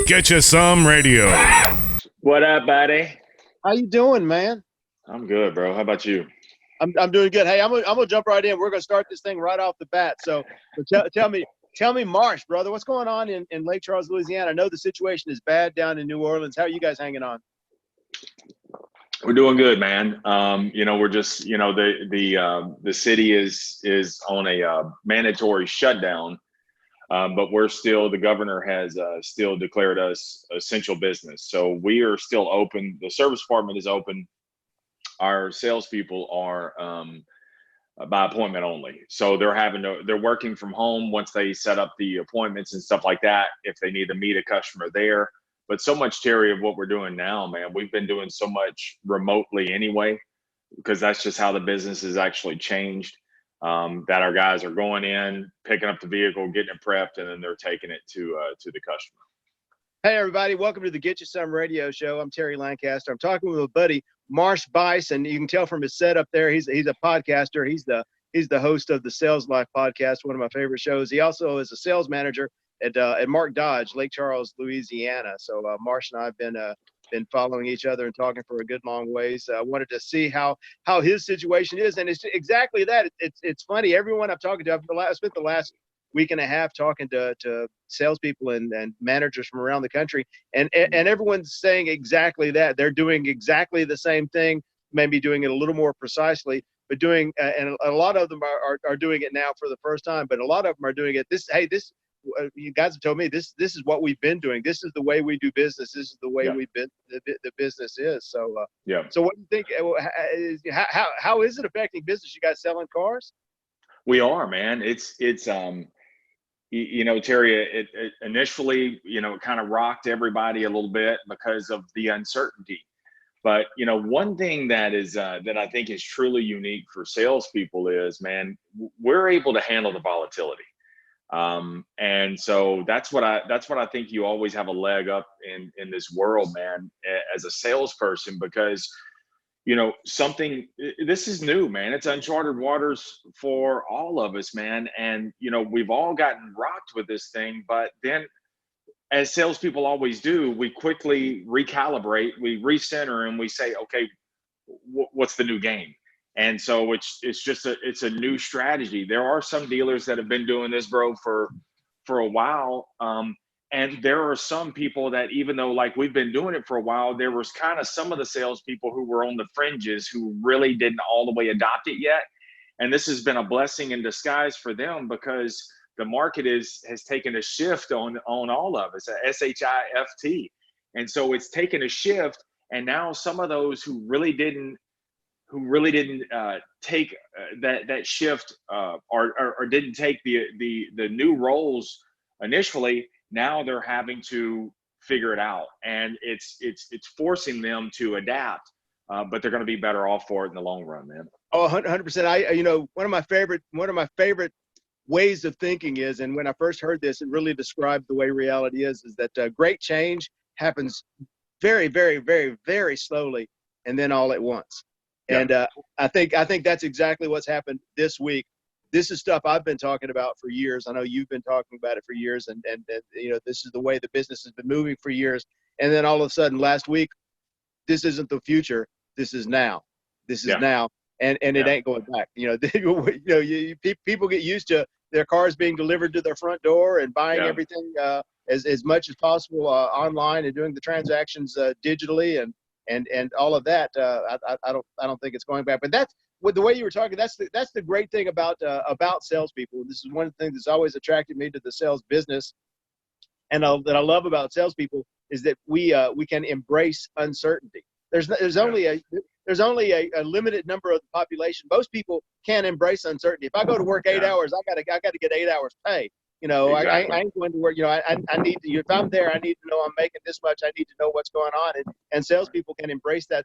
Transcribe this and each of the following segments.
Get You Some Radio. What up, buddy? How you doing, man? I'm good, bro. How about you? I'm doing good. Hey, I'm gonna jump right in. We're gonna start this thing right off the bat. So tell me, Marsh, brother, what's going on in Lake Charles, Louisiana? I know the situation is bad down in New Orleans. How are you guys hanging on? We're doing good, man. We're just, the city is on a mandatory shutdown, but the governor has still declared us essential business. So we are still open. The service department is open. Our salespeople are by appointment only. So they're working from home once they set up the appointments and stuff like that, if they need to meet a customer there. But so much, Terry, of what we're doing now, man, we've been doing so much remotely anyway, because that's just how the business has actually changed, that our guys are going in, picking up the vehicle, getting it prepped, and then they're taking it to the customer. Hey, everybody. Welcome to the Get You Some Radio Show. I'm Terry Lancaster. I'm talking with my buddy, Marsh Buice, and you can tell from his setup there, he's a podcaster. He's the host of the Sales Life podcast, one of my favorite shows. He also is a sales manager at Mark Dodge, Lake Charles, Louisiana. So Marsh and I have been following each other and talking for a good long ways. I wanted to see how his situation is, and it's exactly that. It's funny. Everyone I've talked to, I've spent the last week and a half talking to salespeople and managers from around the country, and everyone's saying exactly that. They're doing exactly the same thing, maybe doing it a little more precisely, but doing and a lot of them are doing it now for the first time. But a lot of them are doing it. You guys have told me this is what we've been doing. This is the way we do business. This is the way we've been. The business is. So So what do you think? How is it affecting business? You guys selling cars? We are, man. It's Terry, it initially, it kind of rocked everybody a little bit because of the uncertainty. But, one thing that I think is truly unique for salespeople is, man, we're able to handle the volatility. And so that's what I think you always have a leg up in this world, man, as a salesperson, because this is new, man. It's uncharted waters for all of us, man. And, we've all gotten rocked with this thing, but then as salespeople always do, we quickly recalibrate, we recenter, and we say, okay, what's the new game? And so it's a new strategy. There are some dealers that have been doing this, bro, for a while. And there are some people that, even though like we've been doing it for a while, there was kind of some of the salespeople who were on the fringes who really didn't all the way adopt it yet. And this has been a blessing in disguise for them, because the market has taken a shift on all of us, a SHIFT. And so it's taken a shift. And now some of those who really didn't take that shift or didn't take the new roles initially, now they're having to figure it out, and it's forcing them to adapt, but they're going to be better off for it in the long run, man. Oh, 100%. One of my favorite ways of thinking is, and when I first heard this, it really described the way reality is that great change happens very, very, very, very slowly, and then all at once. Yeah. And I think that's exactly what's happened this week. This is stuff I've been talking about for years. I know you've been talking about it for years, and this is the way the business has been moving for years. And then all of a sudden, last week, this isn't the future. This is now. This is now, and it ain't going back. People get used to their cars being delivered to their front door and buying everything as much as possible online and doing the transactions digitally and all of that. I don't think it's going back. But that's with the way you were talking. That's the great thing about salespeople. This is one of the things that's always attracted me to the sales business, and that I love about salespeople is that we can embrace uncertainty. There's only a limited number of the population. Most people can't embrace uncertainty. If I go to work 8 hours, I gotta get 8 hours pay. Exactly. I ain't going to work. I need to. If I'm there, I need to know I'm making this much. I need to know what's going on. And salespeople can embrace that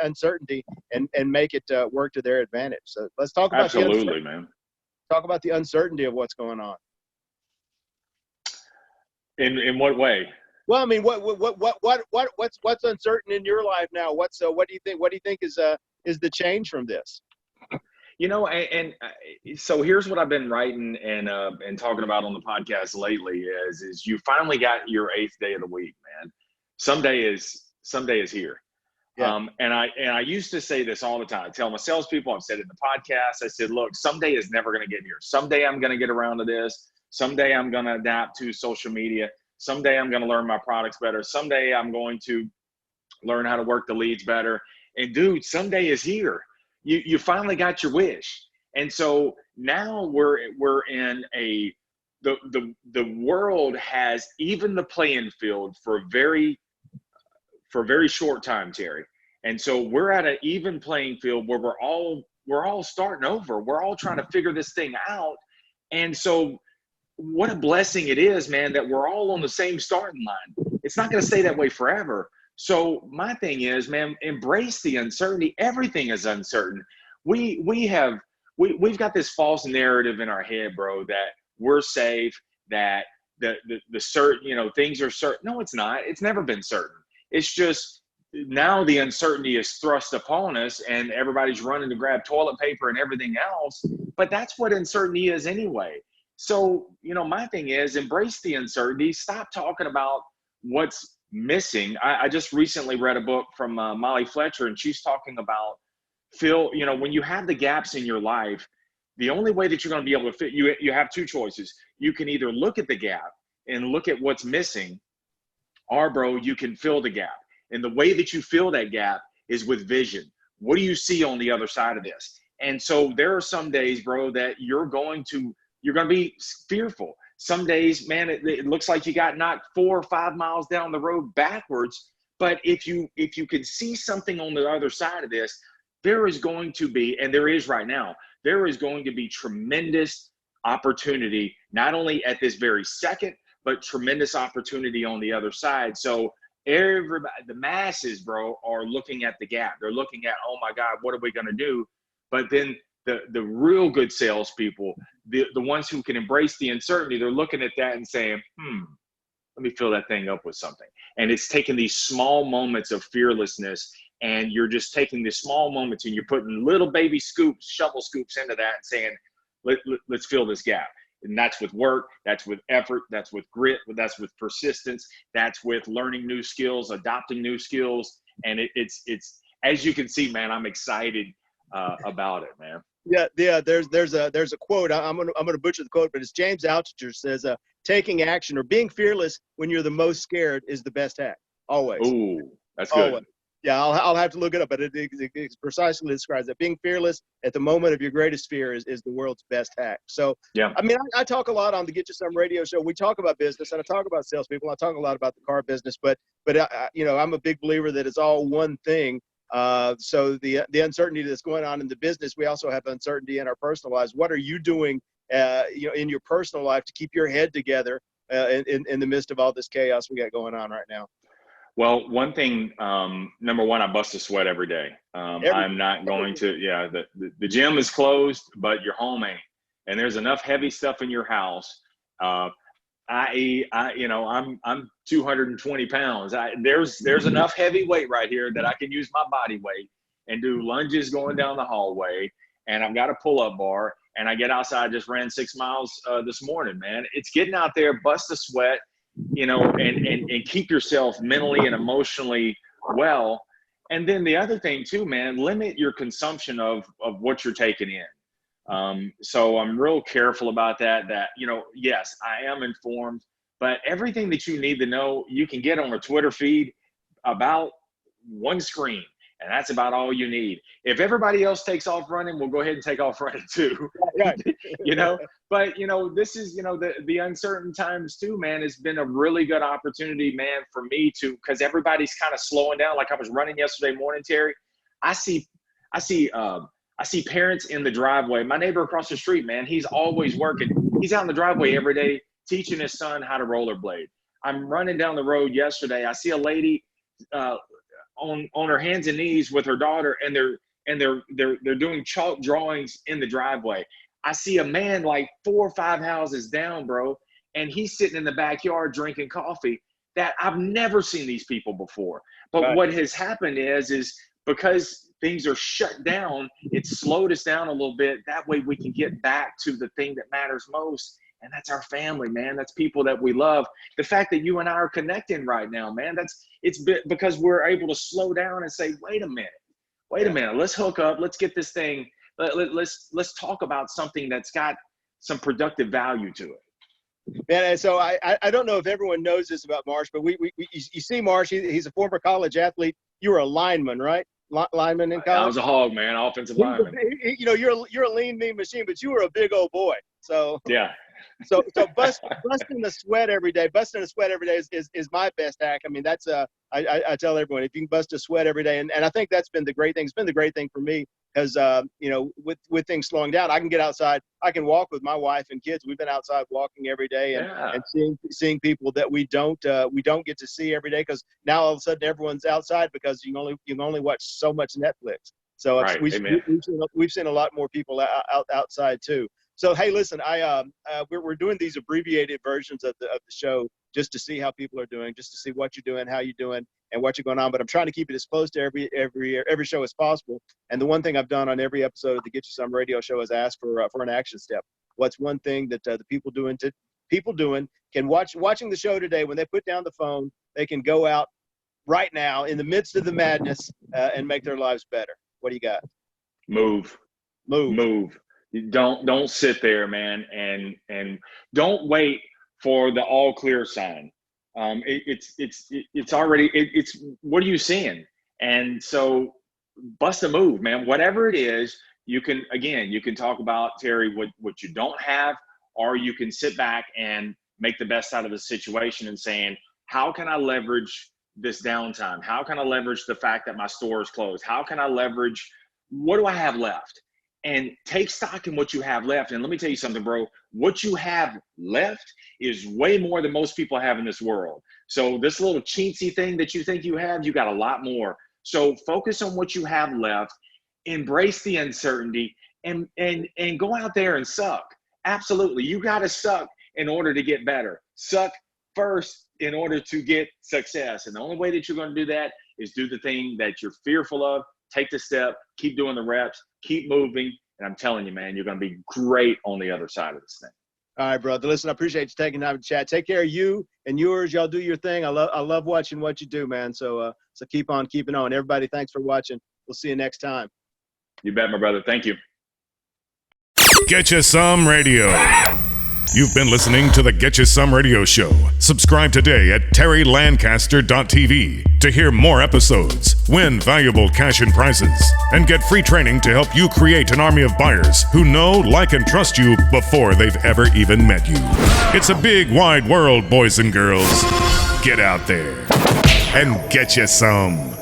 uncertainty, and make it work to their advantage. So let's talk about absolutely, man. Talk about the uncertainty of what's going on. In what way? Well, I mean, what's uncertain in your life now? What do you think? What do you think is the change from this? You know, so here's what I've been writing and talking about on the podcast lately is you finally got your eighth day of the week, man. Someday is here. Yeah. And I used to say this all the time. I tell my salespeople, I've said it in the podcast. I said, look, someday is never going to get here. Someday I'm going to get around to this. Someday I'm going to adapt to social media. Someday I'm going to learn my products better. Someday I'm going to learn how to work the leads better. And dude, someday is here. You finally got your wish. And so now we're in the world has even the playing field for a very short time, Terry. And so we're at an even playing field where we're all starting over. We're all trying to figure this thing out. And so what a blessing it is, man, that we're all on the same starting line. It's not going to stay that way forever. So my thing is, man, embrace the uncertainty. Everything is uncertain. We've got this false narrative in our head, bro, that we're safe, that the certain, things are certain. No, it's not. It's never been certain. It's just now the uncertainty is thrust upon us and everybody's running to grab toilet paper and everything else. But that's what uncertainty is anyway. So, my thing is embrace the uncertainty. Stop talking about what's missing. I just recently read a book from Molly Fletcher, and she's talking about when you have the gaps in your life, the only way that you're going to be able to fit, you have two choices. You can either look at the gap and look at what's missing, or bro, you can fill the gap. And the way that you fill that gap is with vision. What do you see on the other side of this? And so there are some days, bro, that you're going to be fearful. Some days, man, it looks like you got knocked 4 or 5 miles down the road backwards. But if you can see something on the other side of this, there is going to be, and there is right now, there is going to be tremendous opportunity, not only at this very second, but tremendous opportunity on the other side. So everybody, the masses, bro, are looking at the gap. They're looking at, oh my God, what are we going to do? But then the real good salespeople, the ones who can embrace the uncertainty, they're looking at that and saying, let me fill that thing up with something. And it's taking these small moments of fearlessness, and you're just taking these small moments and you're putting little baby scoops, shovel scoops into that and saying, let's fill this gap. And that's with work, that's with effort, that's with grit, that's with persistence, that's with learning new skills, adopting new skills. And it's as you can see, man, I'm excited about it, man. Yeah. There's a quote. I'm gonna butcher the quote, but it's James Altucher says, "Taking action or being fearless when you're the most scared is the best hack." Always. Ooh, that's good. Always. Yeah, I'll have to look it up, but it precisely describes that. Being fearless at the moment of your greatest fear is the world's best hack. So, yeah. I mean, I talk a lot on the Get You Some radio show. We talk about business, and I talk about salespeople. I talk a lot about the car business, but I'm a big believer that it's all one thing. So the uncertainty that's going on in the business, we also have uncertainty in our personal lives. What are you doing, in your personal life to keep your head together in the midst of all this chaos we got going on right now? Well, one thing, number one, I bust a sweat every day. I'm not going to, the gym is closed, but your home ain't. And there's enough heavy stuff in your house. I'm 220 pounds. There's enough heavy weight right here that I can use my body weight and do lunges going down the hallway. And I've got a pull-up bar, and I get outside. I just ran 6 miles this morning, man. It's getting out there, bust a sweat, and keep yourself mentally and emotionally well. And then the other thing too, man, limit your consumption of what you're taking in. So I'm real careful about that, yes, I am informed, but everything that you need to know, you can get on a Twitter feed about one screen. And that's about all you need. If everybody else takes off running, we'll go ahead and take off running too. Right. But this is, the uncertain times too, man. It's been a really good opportunity, man, for me because everybody's kind of slowing down. Like I was running yesterday morning, Terry. I see parents in the driveway. My neighbor across the street, man, he's always working. He's out in the driveway every day teaching his son how to rollerblade. I'm running down the road yesterday. I see a lady on her hands and knees with her daughter, and they're doing chalk drawings in the driveway. I see a man like 4 or 5 houses down, bro, and he's sitting in the backyard drinking coffee. That I've never seen these people before. But What has happened is because things are shut down, it slowed us down a little bit. That way we can get back to the thing that matters most. And that's our family, man. That's people that we love. The fact that you and I are connecting right now, man, it's because we're able to slow down and say, wait a minute, let's hook up. Let's get this thing. Let's talk about something that's got some productive value to it. Man, and so I don't know if everyone knows this about Marsh, but you see Marsh, he's a former college athlete. You were a lineman, right? Lineman in college? I was a hog, man, offensive lineman. You know, you're a lean, mean machine, but you were a big old boy. So yeah. So busting the sweat every day is my best act. I mean, that's I tell everyone, if you can bust a sweat every day, and I think that's been the great thing. It's been the great thing for me, because you know, with things slowing down, I can get outside. I can walk with my wife and kids. We've been outside walking every day, and seeing people that we don't get to see every day, because now all of a sudden everyone's outside because you can only watch so much Netflix. So right. we've seen a lot more people outside too. So hey, listen, we're doing these abbreviated versions of the show just to see how people are doing, just to see what you're doing, how you're doing, and what you're going on. But I'm trying to keep it as close to every show as possible. And the one thing I've done on every episode of the Get You Some radio show is ask for an action step. What's one thing that the people can watching the show today, when they put down the phone, they can go out right now in the midst of the madness and make their lives better. What do you got? Move. Don't sit there, man, and don't wait for the all clear sign. It's already what are you seeing? And so bust a move, man. Whatever it is, you can talk about, Terry, what you don't have, or you can sit back and make the best out of the situation and saying, how can I leverage this downtime? How can I leverage the fact that my store is closed? How can I leverage, what do I have left? And take stock in what you have left. And let me tell you something, bro. What you have left is way more than most people have in this world. So this little chintzy thing that you think you have, you got a lot more. So focus on what you have left. Embrace the uncertainty and go out there and suck. Absolutely. You got to suck in order to get better. Suck first in order to get success. And the only way that you're going to do that is do the thing that you're fearful of. Take the step, keep doing the reps, keep moving, and I'm telling you, man, you're going to be great on the other side of this thing. All right, brother. Listen, I appreciate you taking time to chat. Take care of you and yours. Y'all do your thing. I love watching what you do, man. So keep on keeping on. Everybody, thanks for watching. We'll see you next time. You bet, my brother. Thank you. Get You Some Radio. You've been listening to the Get You Some Radio Show. Subscribe today at terrylancaster.tv to hear more episodes, win valuable cash and prizes, and get free training to help you create an army of buyers who know, like, and trust you before they've ever even met you. It's a big, wide world, boys and girls. Get out there and get you some.